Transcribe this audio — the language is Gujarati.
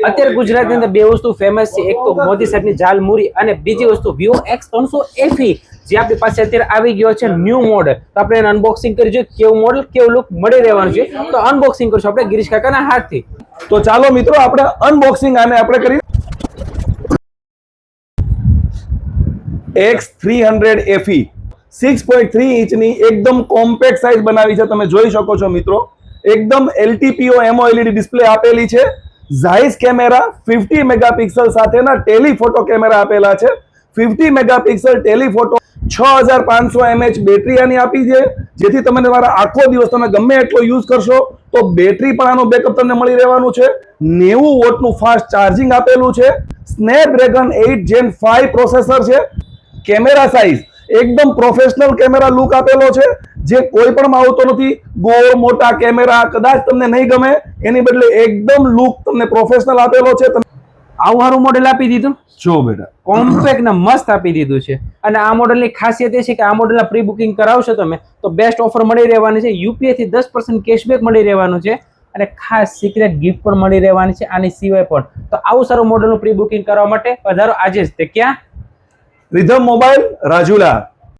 અત્યારે ગુજરાતની અંદર બે વસ્તુ ફેમસ છે, એક તો મોદી સાહેબની ઝાલમુરી અને બીજી વસ્તુ Vivo X300 FE જે આપણી પાસે અત્યારે આવી ગયો છે ન્યૂ મોડલ. તો આપણે એને અનબોક્સિંગ કરી જોઈએ કેવું મોડલ કેવું લુક મળી રહેવાનું છે. તો અનબોક્સિંગ કરશું આપણે ગિરીશ કાકાના હાથથી. તો ચાલો મિત્રો આપણે અનબોક્સિંગ આને આપણે કરીએ. X300 FE 6.3 ઇંચની એકદમ કોમ્પેક્ટ સાઇઝ બનાવી છે. તમે જોઈ શકો છો મિત્રો, એકદમ LTPO AMOLED ડિસ્પ્લે આપેલી છે. ઝાઇસ કેમેરા 50 મેગાપિક્સલ સાથેના ટેલિફોટો કેમેરા આપેલા છે. 50 મેગાપિક્સલ ટેલિફોટો, 6500 mAh બેટરી આની આપી છે, જેથી તમે તમારા આખો દિવસ તમે ગમે એટલો યુઝ કરશો તો બેટરી પણ આનો બેકઅપ તમને મળી રહેવાનું છે. 90 વોટનું ફાસ્ટ ચાર્જિંગ આપેલું છે. સ્નેપડ્રેગન 8 Gen 5 પ્રોસેસર છે. કેમેરા સાઇઝ એકદમ પ્રોફેશનલ કેમેરા લુક આપેલો છે, જે કોઈ પણ માં આવતો નથી. ગોળ મોટા કેમેરા કદાચ તમને નહીં ગમે, એની બદલે એકદમ લુક તમને પ્રોફેશનલ આપેલો છે. આવું સારું મોડેલ આપી દીધું, જો બેટા કોમ્પેક્ટ ને મસ્ત આપી દીધું છે. અને આ મોડેલની ખાસિયત એ છે કે આ મોડેલના પ્રી બુકિંગ કરાવશો તમે તો બેસ્ટ ઓફર મળી રહેવાની છે. યુપીઆઈ થી 10% કેશબેક મળી રહેવાનું છે અને ખાસ સિક્રેટ ગિફ્ટ પણ મળી રહેવાની છે આની સિવાય પણ. તો આવું સારું મોડેલનું પ્રી બુકિંગ કરવા માટે પધારો આજે જ. તે ક્યાં? Rhythm mobile Rajula.